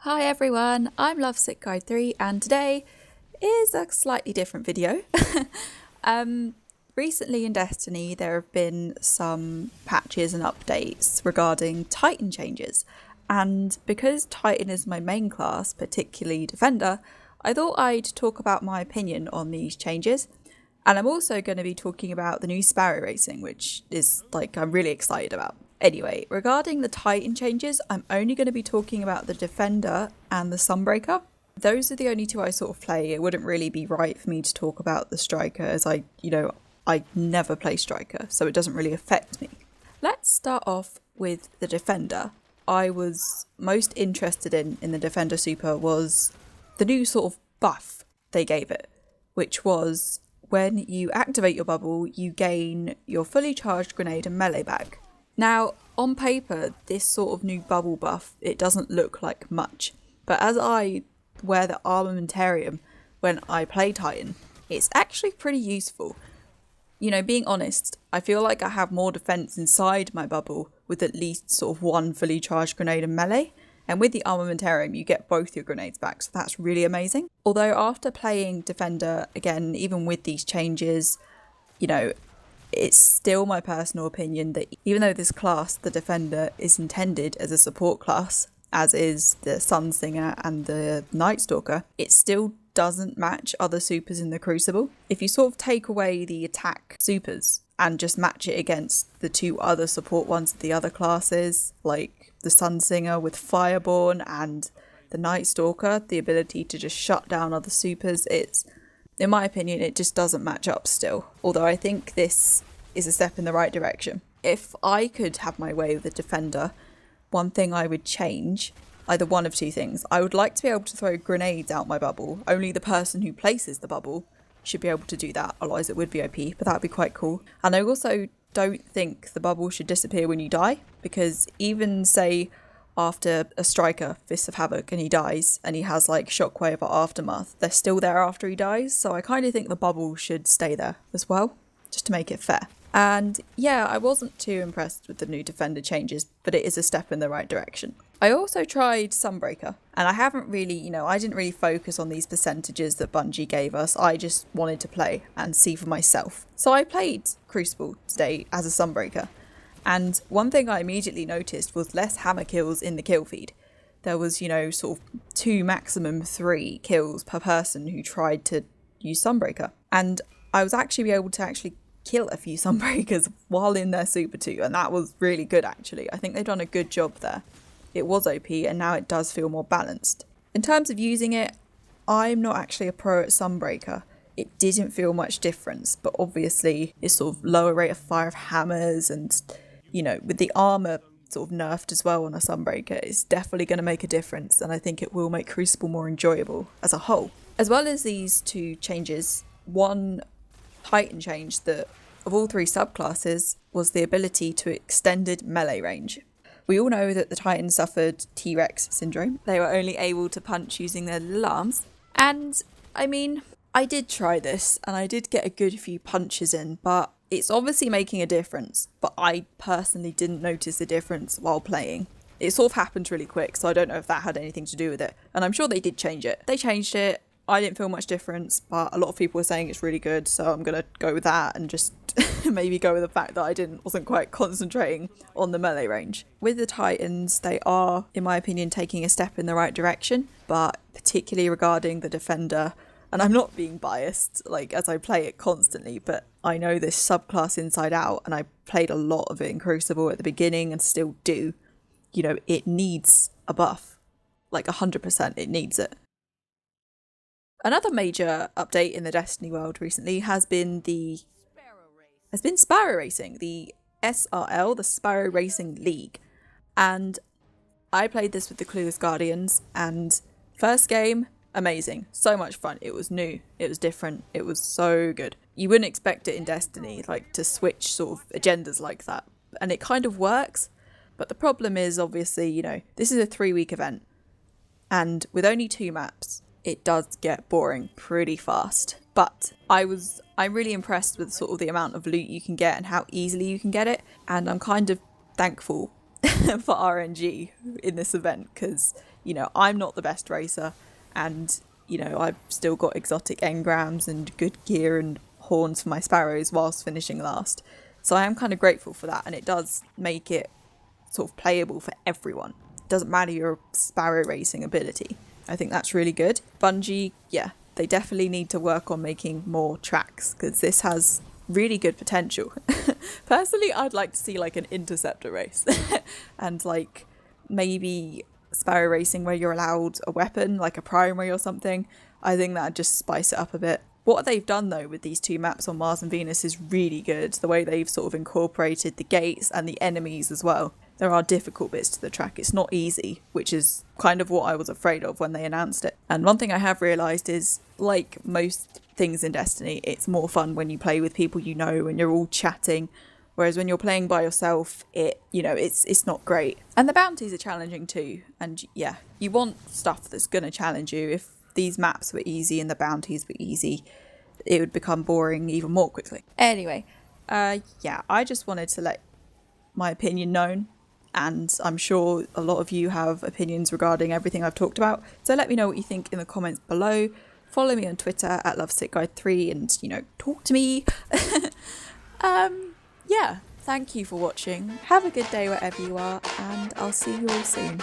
Hi everyone, I'm Lovesick Guide 3 and today is a slightly different video. Recently in Destiny there have been some patches and updates regarding Titan changes, and because Titan is my main class, particularly Defender, I thought I'd talk about my opinion on these changes. And I'm also going to be talking about the new Sparrow Racing, which is I'm really excited about. Anyway, regarding the Titan changes, I'm only going to be talking about the Defender and the Sunbreaker. Those are the only two I sort of play. It wouldn't really be right for me to talk about the Striker as I never play Striker, so it doesn't really affect me. Let's start off with the Defender. I was most interested in the Defender Super was the new sort of buff they gave it, which was when you activate your bubble, you gain your fully charged grenade and melee back. Now, on paper, this sort of new bubble buff, it doesn't look like much, but as I wear the armamentarium when I play Titan, it's actually pretty useful. You know, being honest, I feel like I have more defense inside my bubble with at least sort of one fully charged grenade and melee. And with the armamentarium, you get both your grenades back, so that's really amazing. Although after playing Defender, again, even with these changes, it's still my personal opinion that even though this class, the Defender, is intended as a support class, as is the Sunsinger and the Night Stalker, it still doesn't match other supers in the Crucible. If you sort of take away the attack supers and just match it against the two other support ones of the other classes, like the Sunsinger with Fireborn and the Night Stalker, the ability to just shut down other supers, in my opinion, it just doesn't match up still. Although I think this is a step in the right direction. If I could have my way with the Defender, one thing I would change, either one of two things. I would like to be able to throw grenades out my bubble. Only the person who places the bubble should be able to do that, otherwise it would be OP, but that would be quite cool. And I also don't think the bubble should disappear when you die, because even say after a Striker, Fists of Havoc, and he dies, and he has Shockwave or Aftermath, they're still there after he dies, so I kind of think the bubble should stay there as well, just to make it fair. And yeah, I wasn't too impressed with the new Defender changes, but it is a step in the right direction. I also tried Sunbreaker, and I haven't really, I didn't really focus on these percentages that Bungie gave us. I just wanted to play and see for myself. So I played Crucible today as a Sunbreaker, and one thing I immediately noticed was less hammer kills in the kill feed. There was, sort of 2, maximum 3 kills per person who tried to use Sunbreaker. And I was actually able to kill a few Sunbreakers while in their Super 2, and that was really good actually. I think they've done a good job there. It was OP and now it does feel more balanced. In terms of using it, I'm not actually a pro at Sunbreaker. It didn't feel much difference, but obviously it's sort of lower rate of fire of hammers and, with the armour sort of nerfed as well on a Sunbreaker, it's definitely going to make a difference, and I think it will make Crucible more enjoyable as a whole. As well as these two changes, one Titan change that of all 3 subclasses was the ability to extended melee range. We all know that the Titans suffered T-Rex syndrome. They were only able to punch using their little arms. And I mean, I did try this and I did get a good few punches in, but it's obviously making a difference. But I personally didn't notice the difference while playing. It sort of happened really quick, so I don't know if that had anything to do with it. And I'm sure they did change it. They changed it. I didn't feel much difference, but a lot of people were saying it's really good, so I'm going to go with that and just maybe go with the fact that I wasn't quite concentrating on the melee range. With the Titans, they are, in my opinion, taking a step in the right direction, but particularly regarding the Defender, and I'm not being biased, as I play it constantly, but I know this subclass inside out, and I played a lot of it in Crucible at the beginning and still do. It needs a buff. 100% it needs it. Another major update in the Destiny world recently has been Sparrow Racing, the SRL, the Sparrow Racing League. And I played this with the Clueless Guardians, and first game, amazing. So much fun. It was new. It was different. It was so good. You wouldn't expect it in Destiny, to switch sort of agendas like that. And it kind of works. But the problem is, obviously, this is a 3-week event. And with only 2 maps, it does get boring pretty fast. But I'm really impressed with sort of the amount of loot you can get and how easily you can get it. And I'm kind of thankful for RNG in this event, because you know, I'm not the best racer, and, you know, I've still got exotic engrams and good gear and horns for my sparrows whilst finishing last. So I am kind of grateful for that, and it does make it sort of playable for everyone. It doesn't matter your sparrow racing ability. I think that's really good. Bungie, yeah, they definitely need to work on making more tracks, because this has really good potential. Personally, I'd like to see like an interceptor race and like maybe sparrow racing where you're allowed a weapon like a primary or something. I think that'd just spice it up a bit. What they've done though with these two maps on Mars and Venus is really good. The way they've sort of incorporated the gates and the enemies as well. There are difficult bits to the track. It's not easy, which is kind of what I was afraid of when they announced it. And one thing I have realised is, like most things in Destiny, it's more fun when you play with people you know and you're all chatting. Whereas when you're playing by yourself, it's not great. And the bounties are challenging too. And yeah, you want stuff that's going to challenge you. If these maps were easy and the bounties were easy, it would become boring even more quickly. Anyway, yeah, I just wanted to let my opinion known. And I'm sure a lot of you have opinions regarding everything I've talked about. So let me know what you think in the comments below. Follow me on Twitter at LovesickGuide3 and, you know, talk to me. Yeah, thank you for watching. Have a good day wherever you are, and I'll see you all soon.